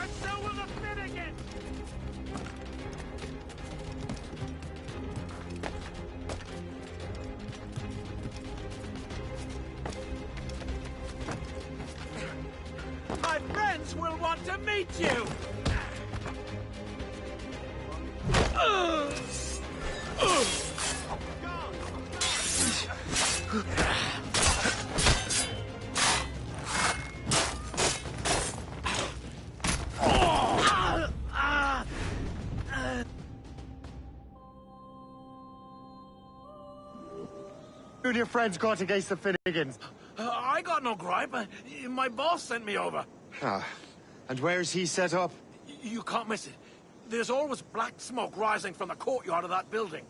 And so will the Finnegan! My friends will want to meet you! You and your friends got against the Finnegans. I got no gripe. My boss sent me over. Ah, and where is he set up? You can't miss it. There's always black smoke rising from the courtyard of that building.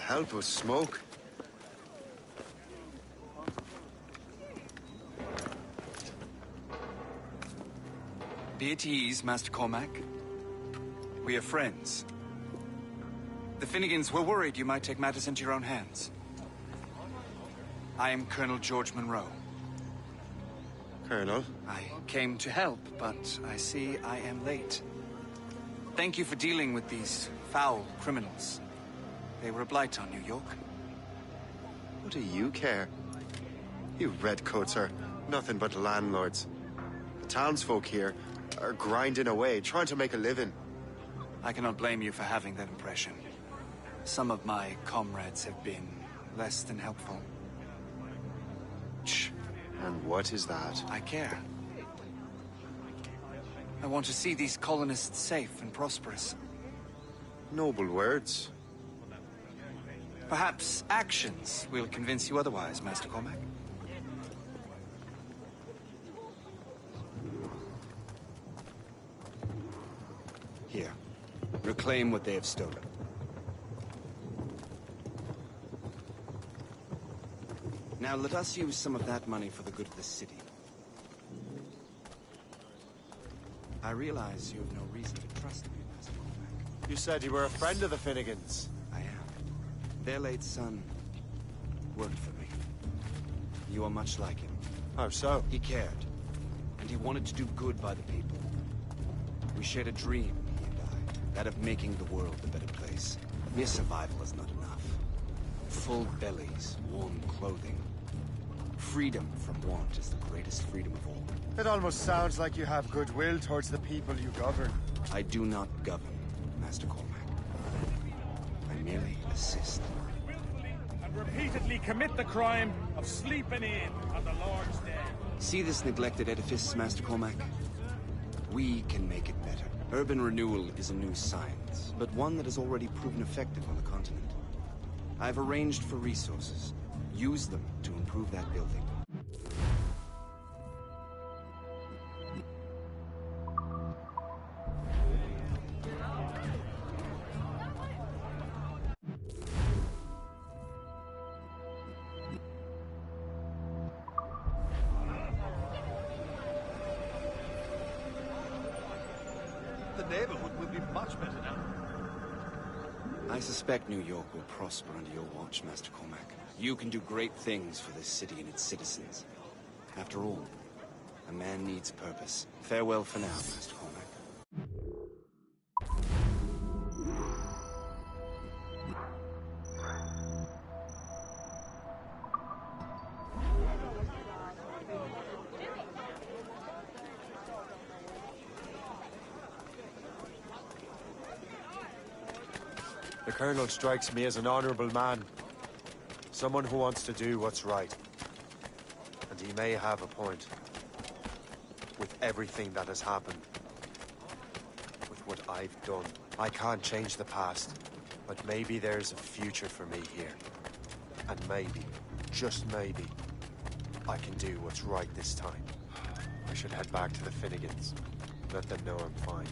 help was smoke? Be at ease, Master Cormac. We are friends. The Finnegans were worried you might take matters into your own hands. I am Colonel George Monroe. Colonel? I came to help, but I see I am late. Thank you for dealing with these foul criminals. They were a blight on New York. What do you care? You redcoats are nothing but landlords. The townsfolk here are grinding away, trying to make a living. I cannot blame you for having that impression. Some of my comrades have been less than helpful. Shh. And what is that? I care. I want to see these colonists safe and prosperous. Noble words. Perhaps actions will convince you otherwise, Master Cormac. Here. Reclaim what they have stolen. Now let us use some of that money for the good of the city. I realize you have no reason to trust me, Master Cormac. You said you were a friend of the Finnegans. I am. Their late son worked for me. You are much like him. How so? He cared, and he wanted to do good by the people. We shared a dream, he and I, that of making the world a better place. Mere survival is not enough. Full bellies, warm clothing. Freedom from want is the greatest freedom of all. It almost sounds like you have goodwill towards the people you govern. I do not govern, Master Cormac. I merely assist. And repeatedly commit the crime of sleeping in on the Lord's Day. See this neglected edifice, Master Cormac? We can make it better. Urban renewal is a new science, but one that has already proven effective on the continent. I've arranged for resources. Use them to improve that building. The neighborhood will be much better now. I suspect New York will prosper under your watch, Master Cormac. You can do great things for this city and its citizens. After all, a man needs purpose. Farewell for now, Master Cormac. The Colonel strikes me as an honorable man. Someone who wants to do what's right. And he may have a point. With everything that has happened. With what I've done. I can't change the past. But maybe there's a future for me here. And maybe, just maybe, I can do what's right this time. I should head back to the Finnegans. Let them know I'm fine.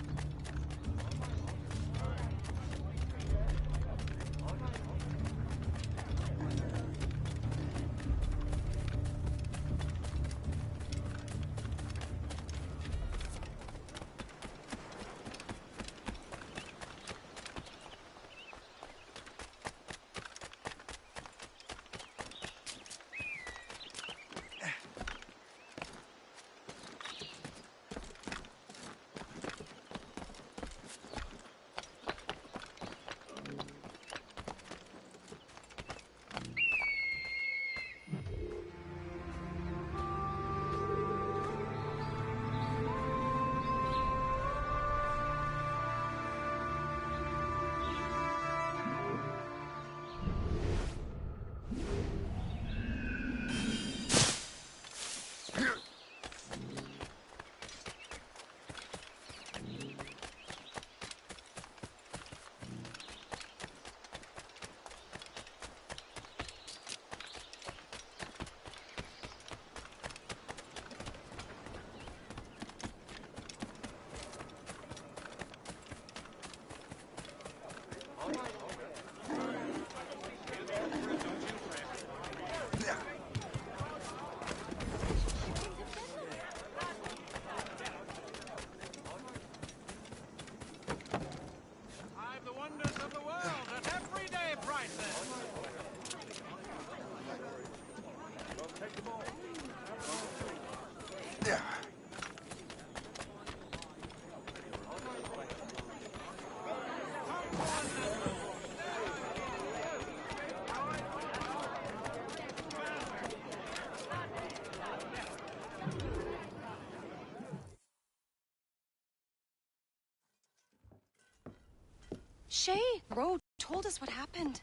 Shay, Ro told us what happened.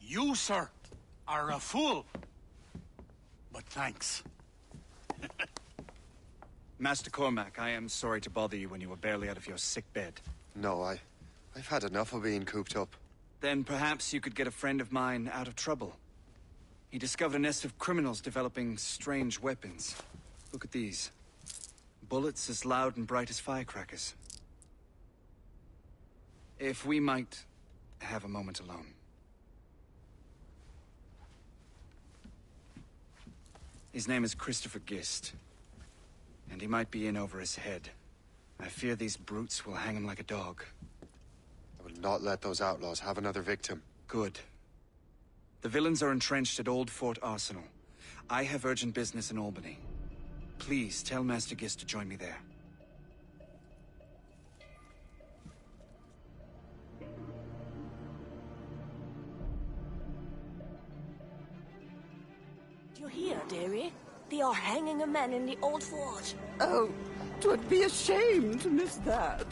You, sir, are a fool. But thanks. Master Cormac, I am sorry to bother you when you were barely out of your sick bed. No, I've had enough of being cooped up. Then perhaps you could get a friend of mine out of trouble. He discovered a nest of criminals developing strange weapons. Look at these. Bullets as loud and bright as firecrackers. If we might have a moment alone. His name is Christopher Gist. And he might be in over his head. I fear these brutes will hang him like a dog. I will not let those outlaws have another victim. Good. The villains are entrenched at Old Fort Arsenal. I have urgent business in Albany. Please tell Master Gist to join me there. Do you hear, dearie? They are hanging a man in the old fort. Oh, 'twould be a shame to miss that.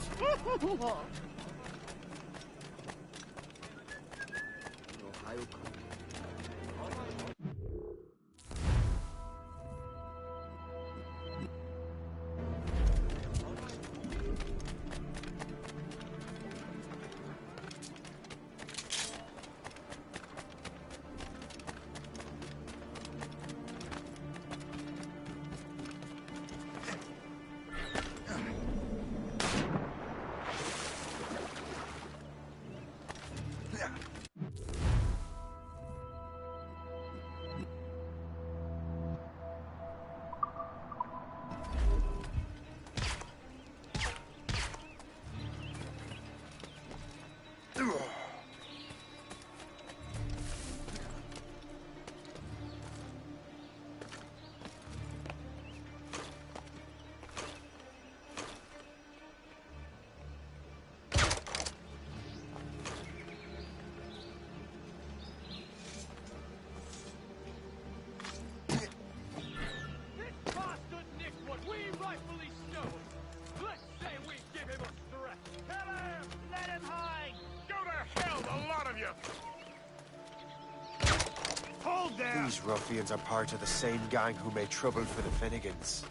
These ruffians are part of the same gang who made trouble for the Finnegans.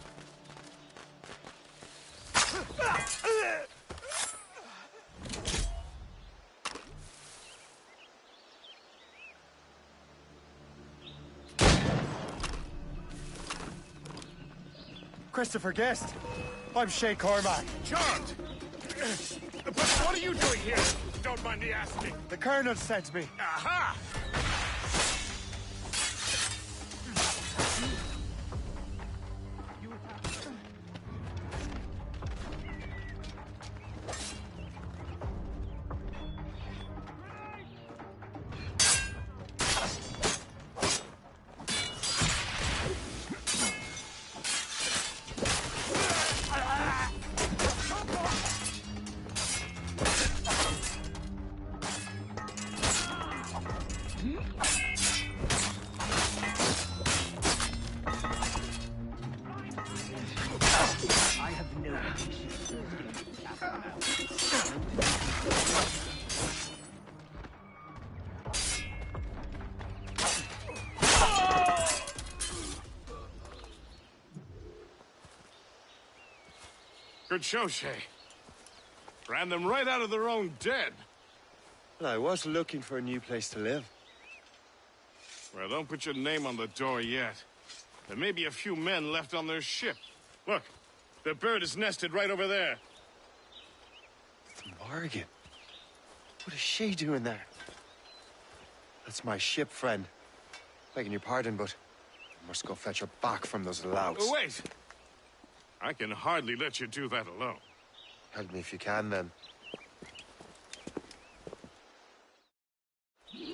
Christopher Guest. I'm Shay Cormac. Charmed! But what are you doing here? Don't mind me asking. The Colonel sent me. Aha! Good show, Shay. Ran them right out of their own den. Well, I was looking for a new place to live. Well, don't put your name on the door yet. There may be a few men left on their ship. Look, the bird is nested right over there. Morgan. What is she doing there? That's my ship, friend. Begging your pardon, but I must go fetch her back from those louts. Oh, wait! I can hardly let you do that alone. Help me if you can, then.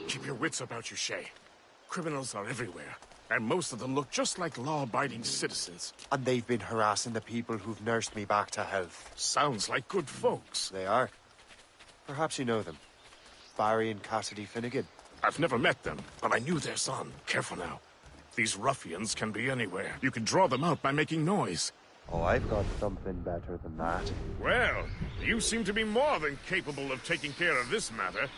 Keep your wits about you, Shay. Criminals are everywhere, and most of them look just like law-abiding citizens. And they've been harassing the people who've nursed me back to health. Sounds like good folks. They are. Perhaps you know them. Barry and Cassidy Finnegan. I've never met them, but I knew their son. Careful now. These ruffians can be anywhere. You can draw them out by making noise. Oh, I've got something better than that. Well, you seem to be more than capable of taking care of this matter.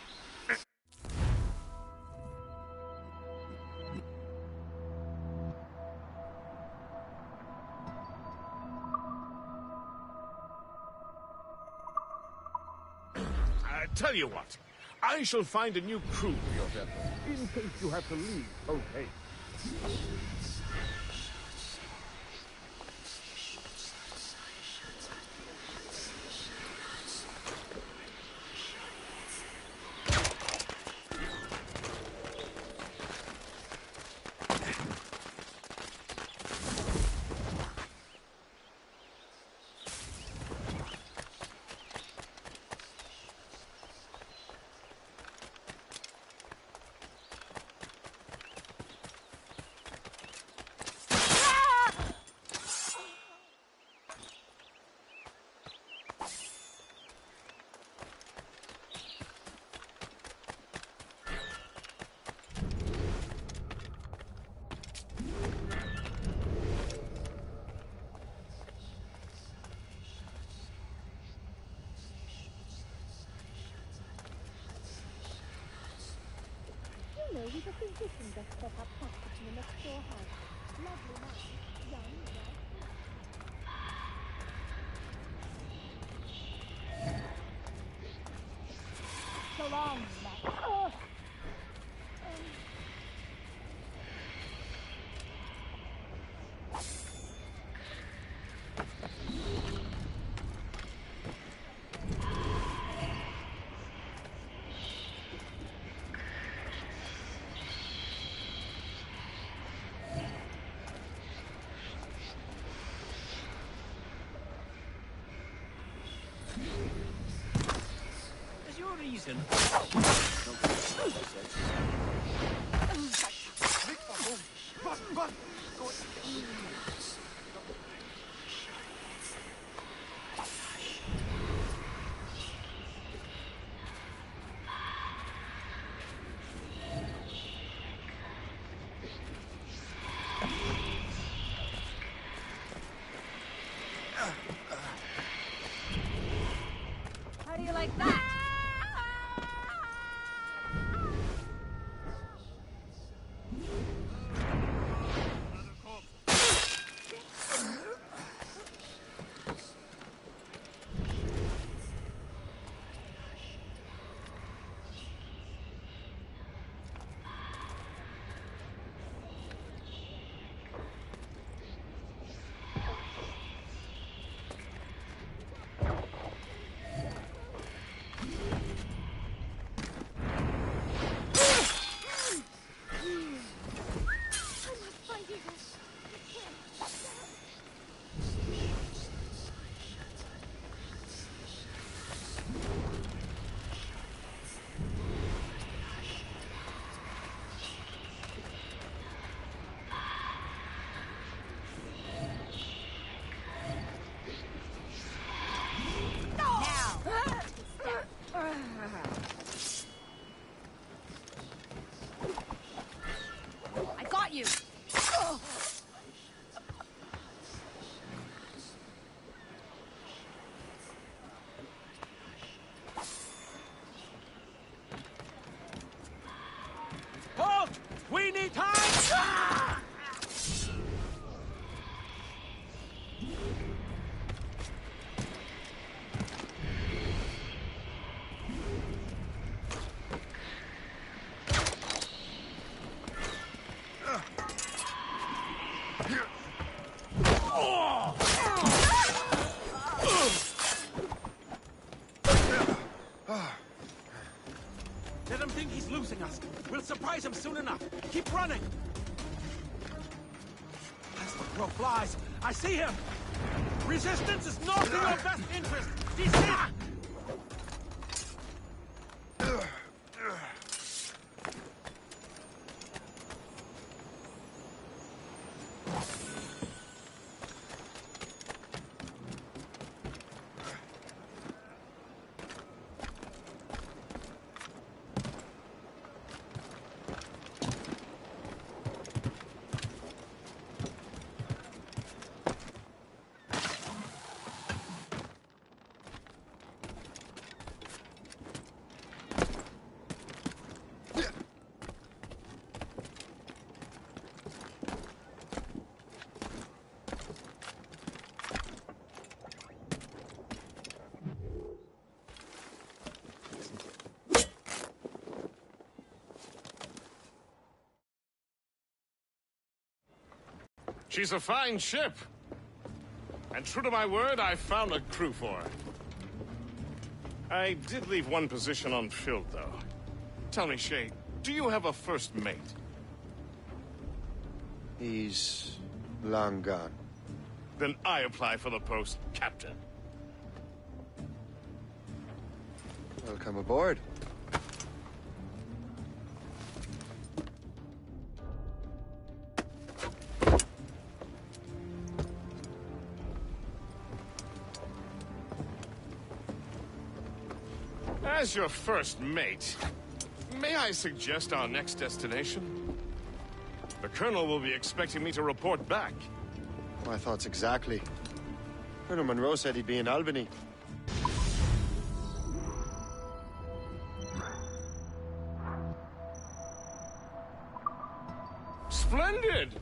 Tell you what, I shall find a new crew for your vessel, in case you have to leave. Okay. He's a physician just set up hospital in a storehouse. Lovely man, young, right? So long, Matt. Is your reason? How do you like that? I got you. Halt! We need time! Let him think he's losing us. We'll surprise him soon enough. Keep running. As the crow flies, I see him. Resistance is not in your best interest. Desist! She's a fine ship. And true to my word, I found a crew for her. I did leave one position unfilled, though. Tell me, Shay, do you have a first mate? He's long gone. Then I apply for the post, Captain. Welcome aboard. As your first mate, may I suggest our next destination? The Colonel will be expecting me to report back. My thoughts exactly. Colonel Monroe said he'd be in Albany. Splendid!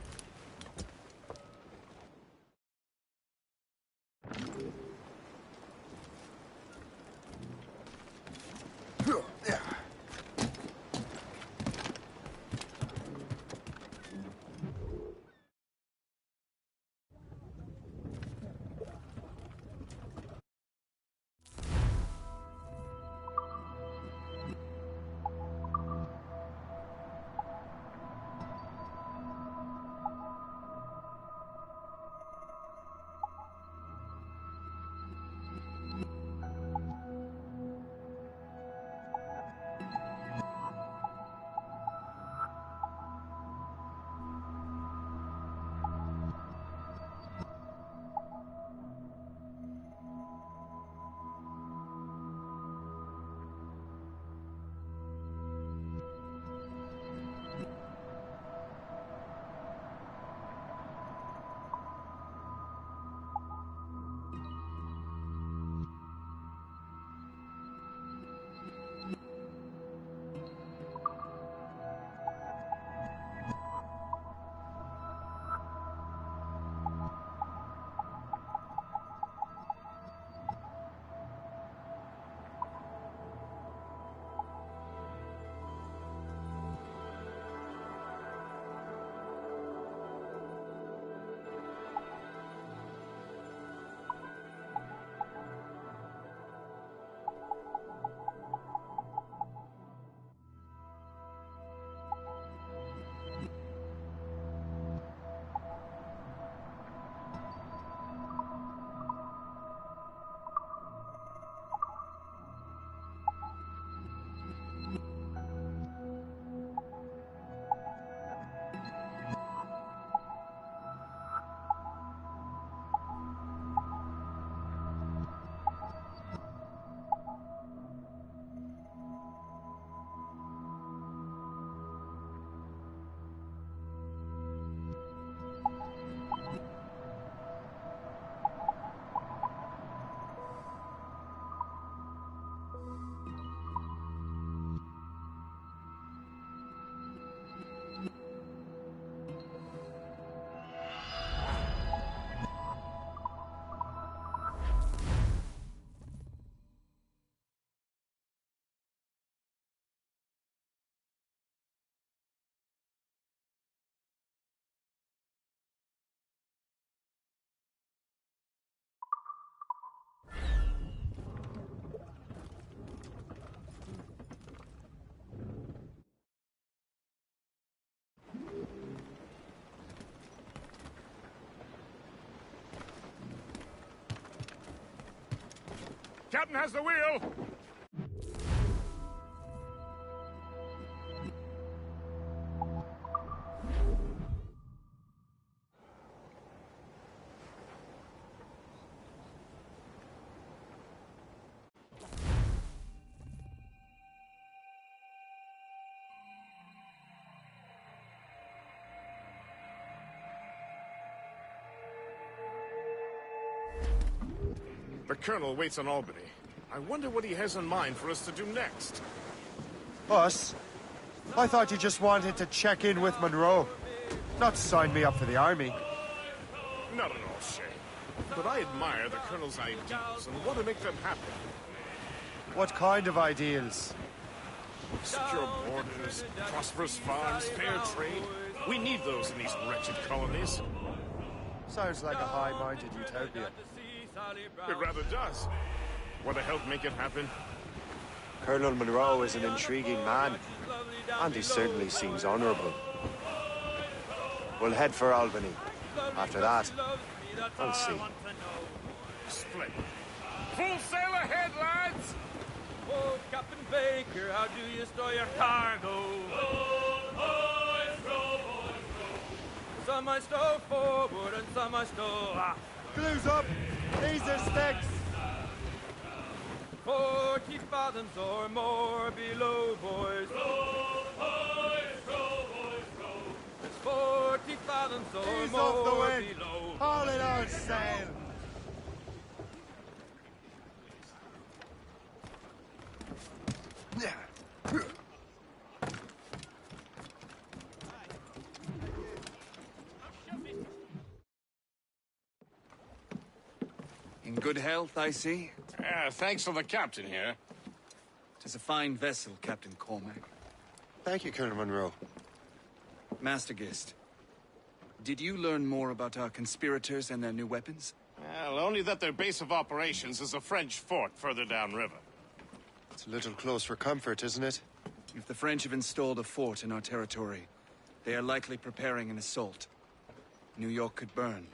Captain has the wheel! The Colonel waits on Albany. I wonder what he has in mind for us to do next. Us? I thought you just wanted to check in with Monroe, not sign me up for the army. Not at all, Shay. But I admire the Colonel's ideals and want to make them happen. What kind of ideals? Secure borders, prosperous farms, fair trade. We need those in these wretched colonies. Sounds like a high-minded utopia. It rather does. Want to help make it happen? Colonel Monroe is an intriguing man, and he certainly seems honorable. We'll head for Albany. After that, I'll see. Splendid. Full sail ahead, lads! Oh, Captain Baker, how do you store your cargo? Some I stow forward and some I stow aft. Glue's up! These are sticks! 40 fathoms or more below, boys. Row, boys, row, boys, row. It's 40 fathoms or Ease more off the wind. below. Haul it on sail! In good health, I see. Thanks to the captain here. Tis a fine vessel, Captain Cormac. Thank you, Colonel Monroe. Master Gist, did you learn more about our conspirators and their new weapons? Well, only that their base of operations is a French fort further downriver. It's a little close for comfort, isn't it? If the French have installed a fort in our territory, they are likely preparing an assault. New York could burn.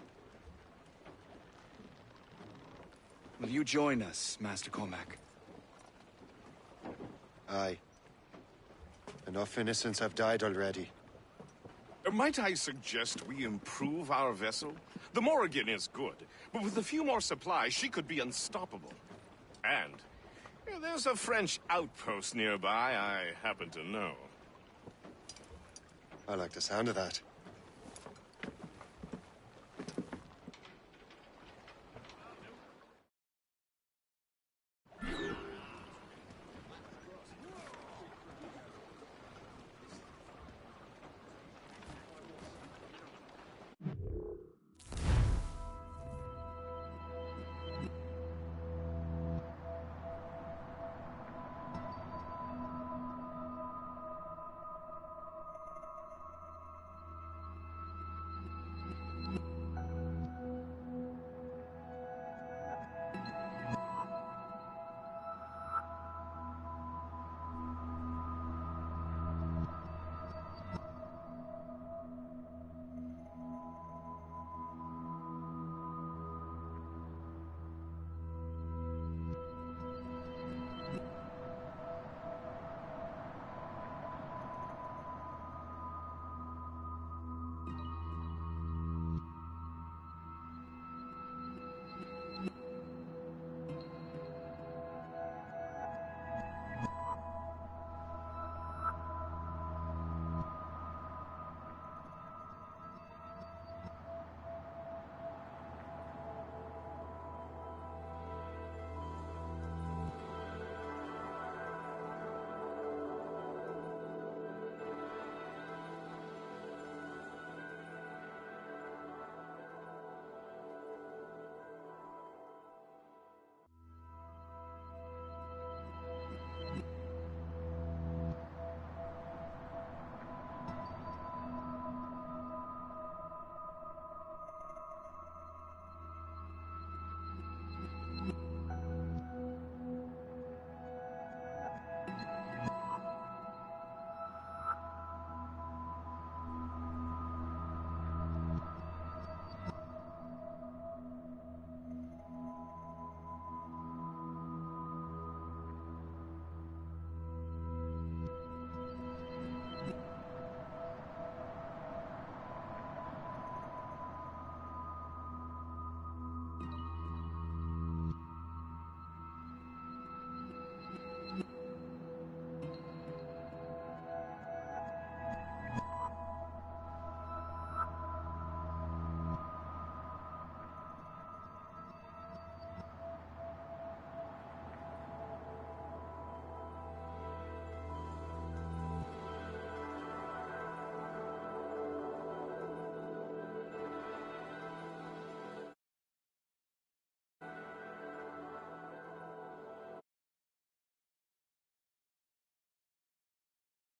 Will you join us, Master Cormac? Aye. Enough innocents have died already. Might I suggest we improve our vessel? The Morrigan is good, but with a few more supplies, she could be unstoppable. And there's a French outpost nearby I happen to know. I like the sound of that.